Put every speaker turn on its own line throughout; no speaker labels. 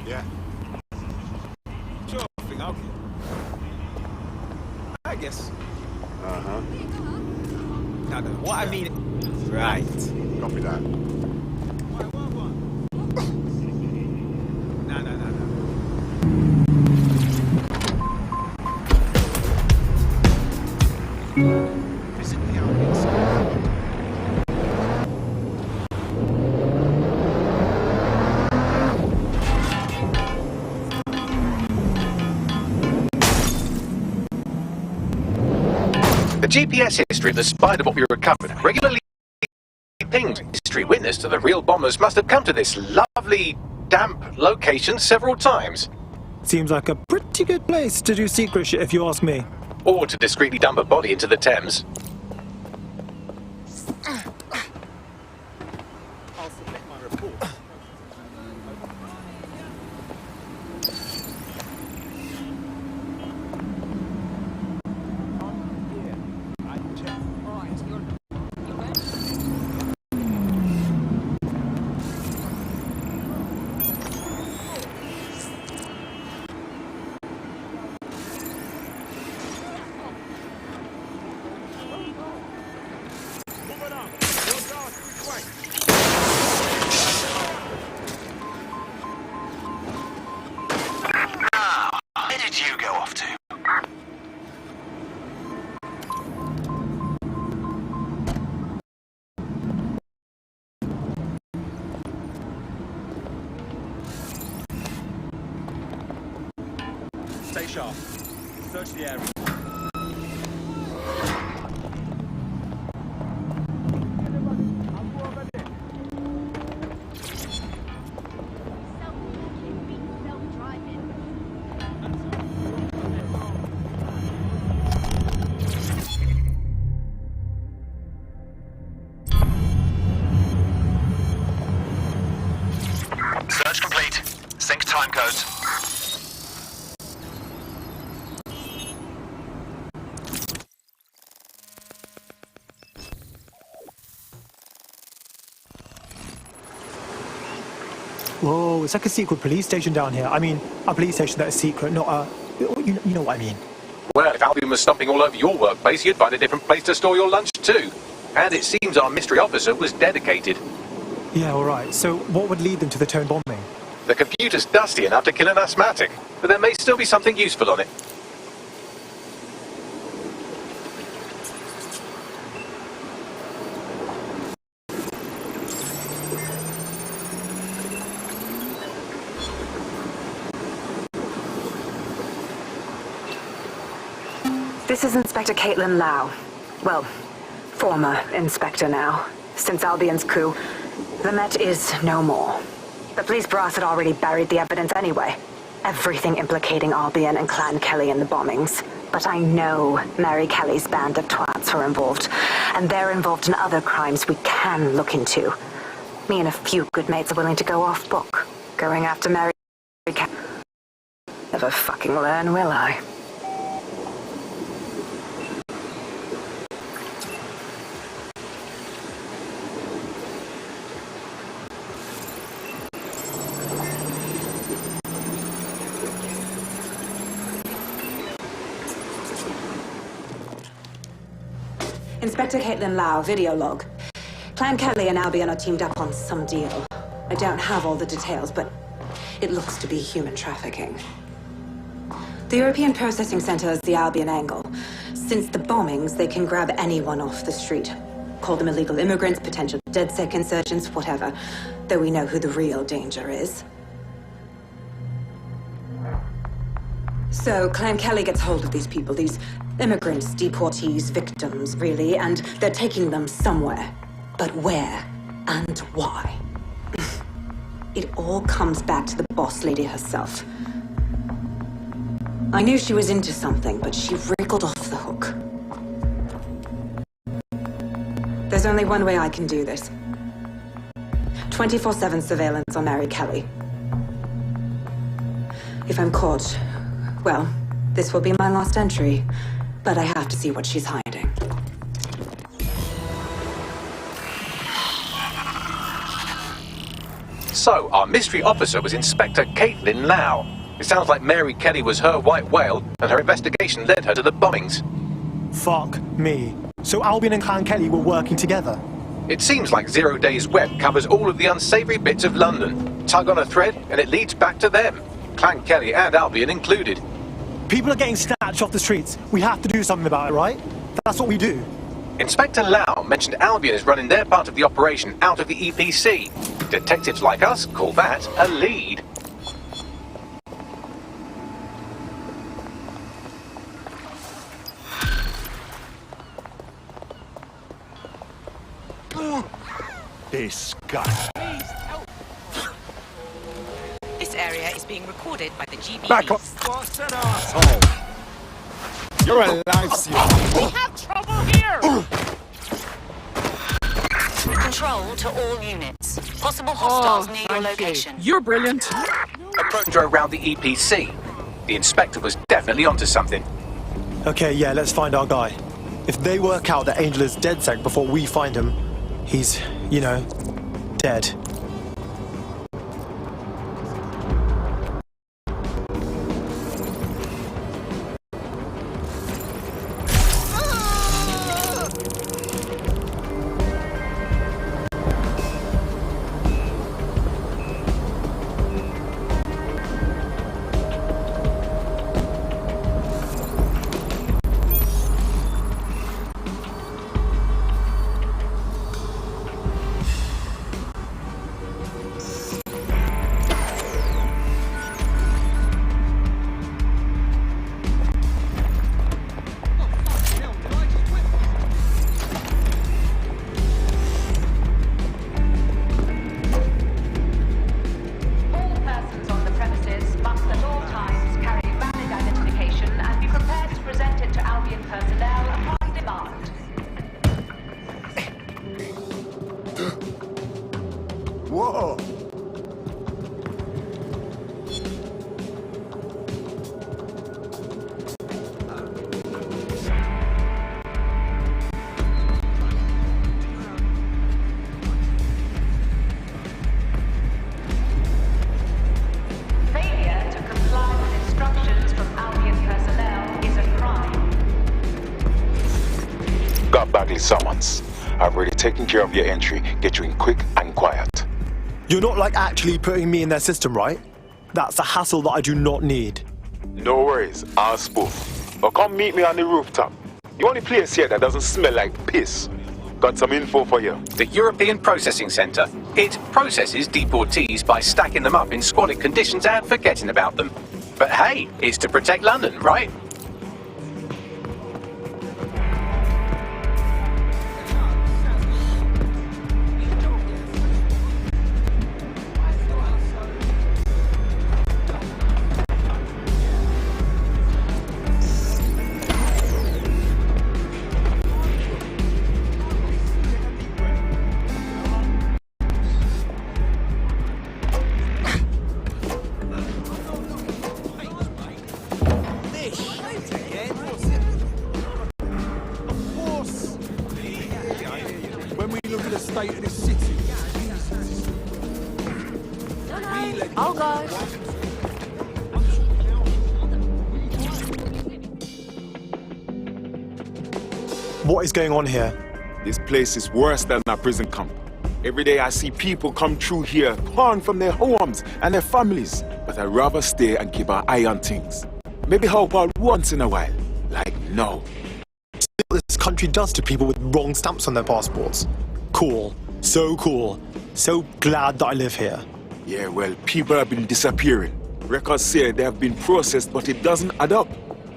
Yeah.
Sure thing, okay. I guess.
Uh-huh.
No, what I mean... Right.
Copy that.
No. Visit the Albion.
The GPS history of the spider bot we recovered regularly pinged. History witness to the real bombers must have come to this lovely, damp location several times.
Seems like a pretty good place to do secret shit if you ask me.
Or to discreetly dump a body into the Thames.
I'll submit my report.
Where did you go off to?
Stay sharp. Search the area.
Search complete. Sync time codes.
Whoa, it's like a secret police station down here. I mean, a police station that is secret, not a... You know what I mean.
Well, if Albion was stomping all over your workplace, you'd find a different place to store your lunch too. And it seems our mystery officer was dedicated.
Yeah, all right. So what would lead them to the Tone bombing?
The computer's dusty enough to kill an asthmatic, but there may still be something useful on it.
This is Inspector Caitlin Lau. Well, former Inspector now. Since Albion's coup, the Met is no more. The police brass had already buried the evidence anyway. Everything implicating Albion and Clan Kelly in the bombings. But I know Mary Kelly's band of twats are involved, and they're involved in other crimes we can look into. Me and a few good mates are willing to go off book, going after Mary Kelly. Never fucking learn, will I? Inspector Caitlin Lau, video log. Clan Kelly and Albion are teamed up on some deal. I don't have all the details, but it looks to be human trafficking. The European Processing Center is the Albion angle. Since the bombings, they can grab anyone off the street. Call them illegal immigrants, potential DedSec insurgents, whatever. Though we know who the real danger is. So, Clan Kelly gets hold of these people, these immigrants, deportees, victims, really, and they're taking them somewhere. But where and why? It all comes back to the boss lady herself. I knew she was into something, but she wriggled off the hook. There's only one way I can do this. 24/7 surveillance on Mary Kelly. If I'm caught, well, this will be my last entry, but I have to see what she's hiding.
So, our mystery officer was Inspector Caitlin Lau. It sounds like Mary Kelly was her white whale, and her investigation led her to the bombings.
Fuck me. So Albion and Clan Kelly were working together?
It seems like Zero Days Web covers all of the unsavory bits of London. Tug on a thread, and it leads back to them. Clan Kelly and Albion included.
People are getting snatched off the streets. We have to do something about it, right? That's what we do.
Inspector Lau mentioned Albion is running their part of the operation out of the EPC. Detectives like us call that a lead.
Disgust.
This area is being recorded by the GBE.
Back up. What an asshole. You're a lifesaver.
We have trouble here!
Control to all units. Possible hostiles near your location.
You're brilliant.
Approached her around the EPC. The inspector was definitely onto something.
Okay, yeah, let's find our guy. If they work out that Angel is dead sec before we find him, he's, you know, dead.
Whoa.
Failure to comply with instructions from Albion personnel is a crime.
Got Bagley summons. I've already taken care of your entry. Get you in quick and quiet.
You're not like actually putting me in their system, right? That's a hassle that I do not need.
No worries, I'll spoof. But come meet me on the rooftop. The only place here that doesn't smell like piss. Got some info for you.
The European Processing Centre. It processes deportees by stacking them up in squalid conditions and forgetting about them. But hey, it's to protect London, right?
I'll go.
What is going on here?
This place is worse than a prison camp. Every day I see people come through here, torn from their homes and their families. But I'd rather stay and keep an eye on things. Maybe help out once in a while. Like now.
What this country does to people with wrong stamps on their passports. Cool. So cool. So glad that I live here.
Yeah, well, people have been disappearing. Records say they have been processed, but it doesn't add up.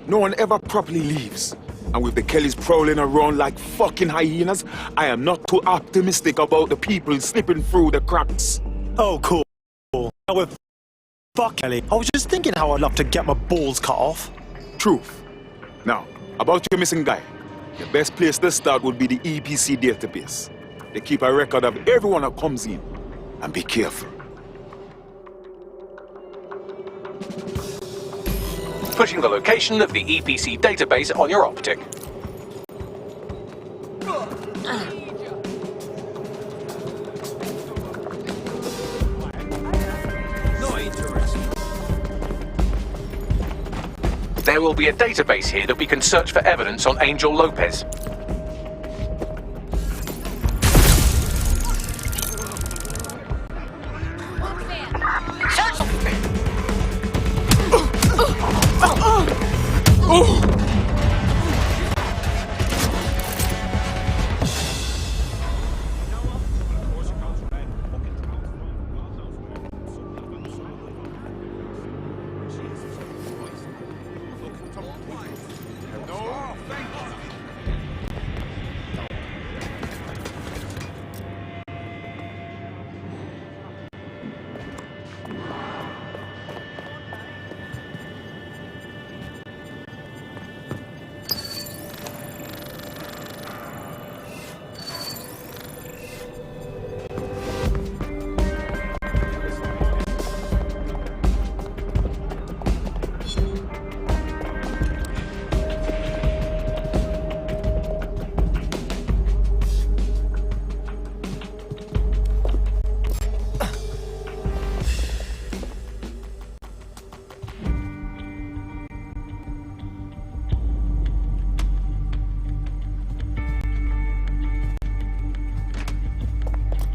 No one ever properly leaves. And with the Kellys prowling around like fucking hyenas, I am not too optimistic about the people slipping through the cracks.
Oh, cool. Now we're fuck Kelly. I was just thinking how I'd love to get my balls cut off.
Truth. Now, about your missing guy. The best place to start would be the EPC database. They keep a record of everyone that comes in. And be careful.
Pushing the location of the EPC database on your optic. There will be a database here that we can search for evidence on Angel Lopez.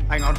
Hang on.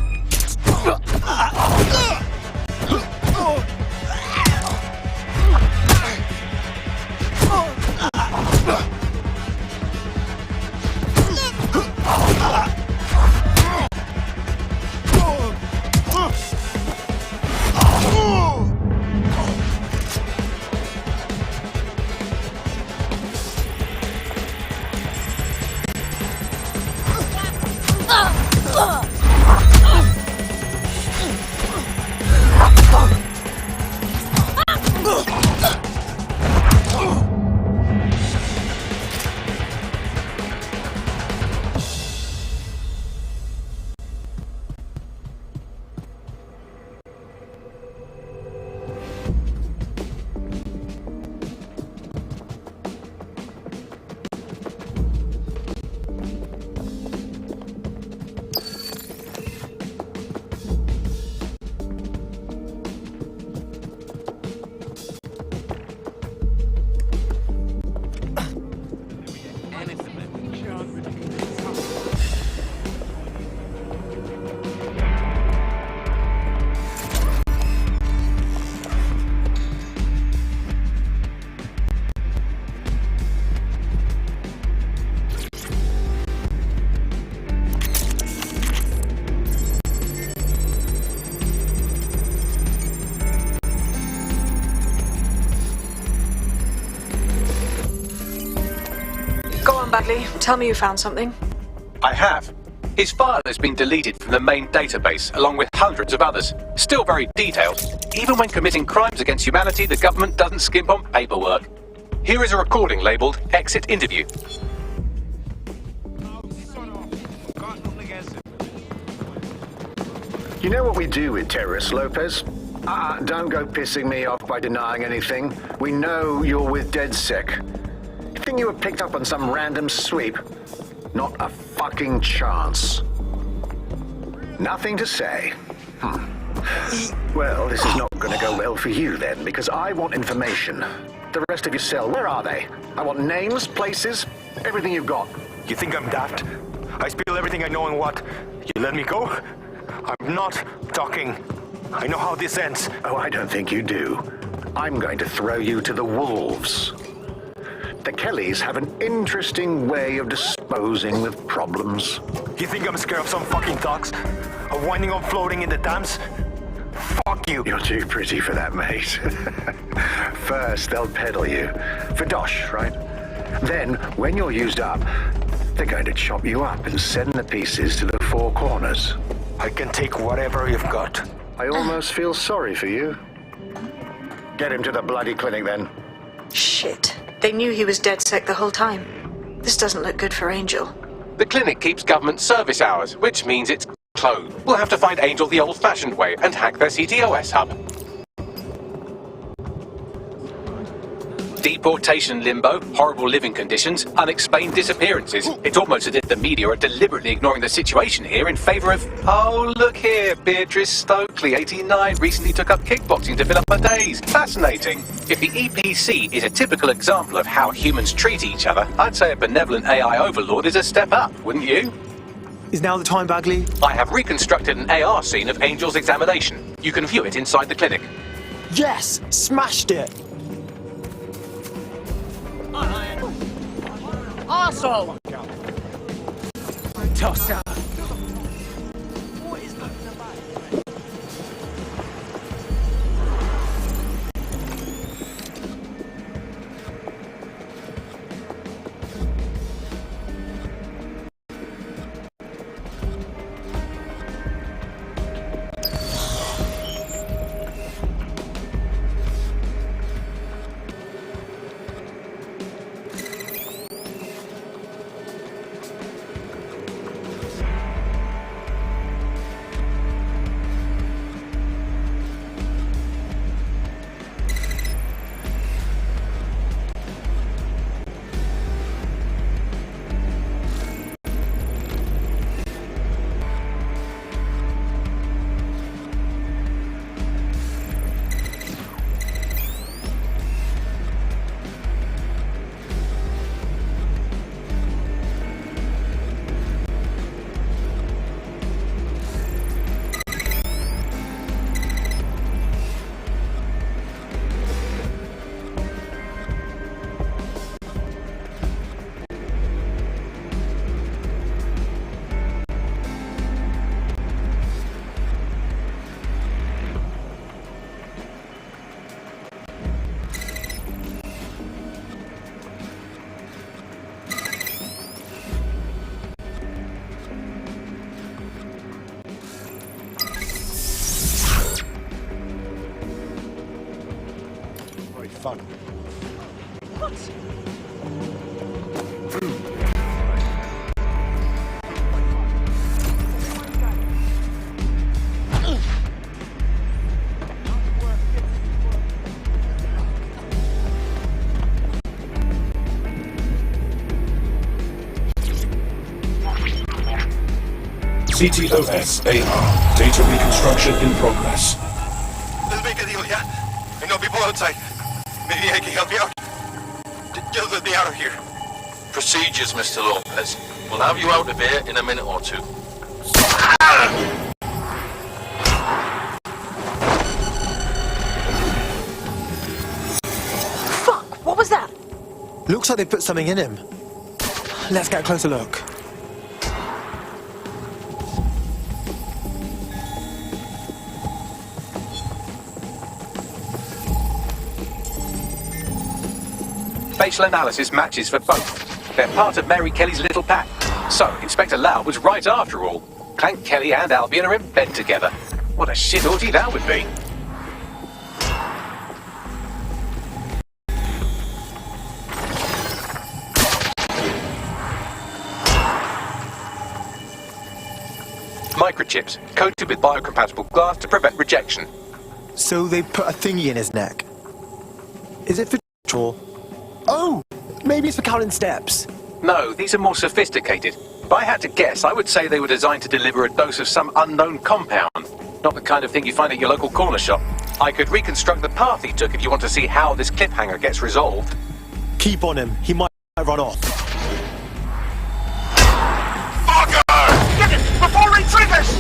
Badly. Tell me you found something.
I have. His file has been deleted from the main database, along with hundreds of others. Still very detailed. Even when committing crimes against humanity, the government doesn't skimp on paperwork. Here is a recording labelled Exit Interview.
You know what we do with terrorists, Lopez? Don't go pissing me off by denying anything. We know you're with DedSec. You think you were picked up on some random sweep? Not a fucking chance. Nothing to say. Well, this is not going to go well for you then, because I want information. The rest of your cell, where are they? I want names, places, everything you've got.
You think I'm daft? I spill everything I know and what? You let me go? I'm not talking. I know how this ends.
Oh, I don't think you do. I'm going to throw you to the wolves. The Kellys have an interesting way of disposing of problems.
You think I'm scared of some fucking thugs? Of winding up floating in the dams? Fuck you.
You're too pretty for that, mate. First, they'll peddle you. For dosh, right? Then, when you're used up, they're going to chop you up and send the pieces to the four corners.
I can take whatever you've got.
I almost feel sorry for you. Get him to the bloody clinic, then.
Shit. They knew he was DedSec the whole time. This doesn't look good for Angel.
The clinic keeps government service hours, which means it's closed. We'll have to find Angel the old-fashioned way and hack their CTOS hub. Deportation limbo, horrible living conditions, unexplained disappearances. It's almost as if the media are deliberately ignoring the situation here in favour of... Oh, look here, Beatrice Stokely, 89, recently took up kickboxing to fill up her days. Fascinating. If the EPC is a typical example of how humans treat each other, I'd say a benevolent AI overlord is a step up, wouldn't you?
Is now the time, Bagley?
I have reconstructed an AR scene of Angel's examination. You can view it inside the clinic.
Yes! Smashed it!
Arsehole! Tosser!
Fun.
CTOS AR. Data reconstruction in progress.
Let's make a deal, yeah? I know people outside. Maybe I can help you out. Just let me out of here.
Procedures, Mr. Lopez. We'll have you out of here in a minute or two.
Fuck! What was that?
Looks like they put something in him. Let's get a closer look.
Facial analysis matches for both. They're part of Mary Kelly's little pack. So, Inspector Lau was right after all. Clank Kelly and Albion are in bed together. What a shit orgy that would be. Microchips, coated with biocompatible glass to prevent rejection.
So they put a thingy in his neck. Is it for or... Oh! Maybe it's for counting steps.
No, these are more sophisticated. If I had to guess, I would say they were designed to deliver a dose of some unknown compound. Not the kind of thing you find at your local corner shop. I could reconstruct the path he took if you want to see how this cliffhanger gets resolved.
Keep on him. He might run off.
Fucker! Get it before he triggers!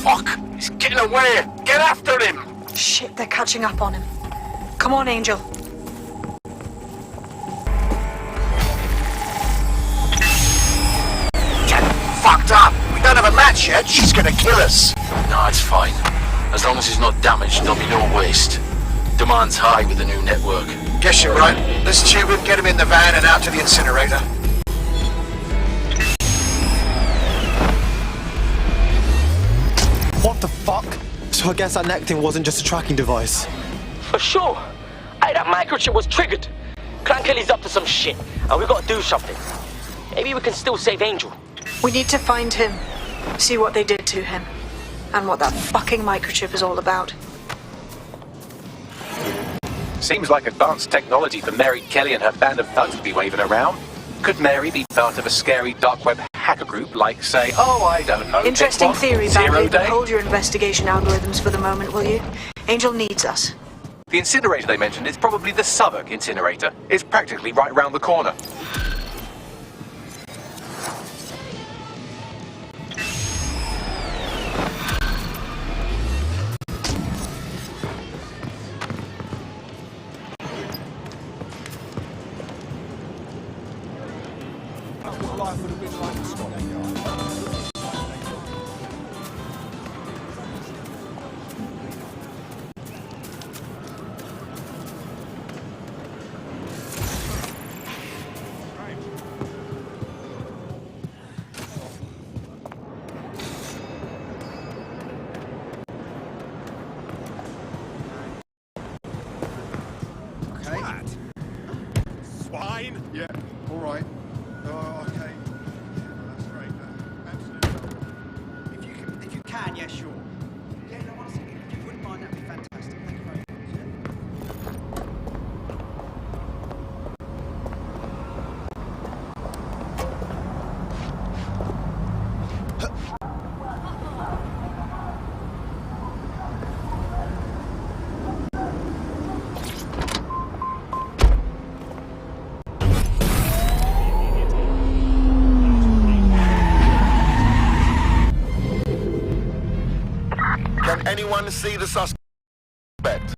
Fuck! He's getting away! Get after him!
Shit, they're catching up on him. Come on, Angel.
Get fucked up! We don't have a match yet. She's gonna kill us.
No, it's fine. As long as he's not damaged, there'll be no waste. Demand's high with the new network.
Guess you're right. Let's tube him, get him in the van and out to the incinerator.
What the fuck? So I guess that neck thing wasn't just a tracking device.
For sure. Hey, that microchip was triggered. Clan Kelly's up to some shit, and we gotta do something. Maybe we can still save Angel.
We need to find him, see what they did to him, and what that fucking microchip is all about.
Seems like advanced technology for Mary Kelly and her band of thugs to be waving around. Could Mary be part of a scary dark web hacker group like, say, I don't know.
Interesting theory,
Zero
Badly, but
Day?
hold your investigation algorithms for the moment, will you? Angel needs us.
The incinerator they mentioned is probably the Southwark incinerator. It's practically right round the corner.
Life would have been like a Scotland Yard. Okay. Swine. Yeah. All right. Oh, okay. That's great. Absolutely. If you can, yeah, sure. Yeah, no, honestly, if you wouldn't mind, that'd be fantastic. Thank you very much.
Can anyone see the suspect?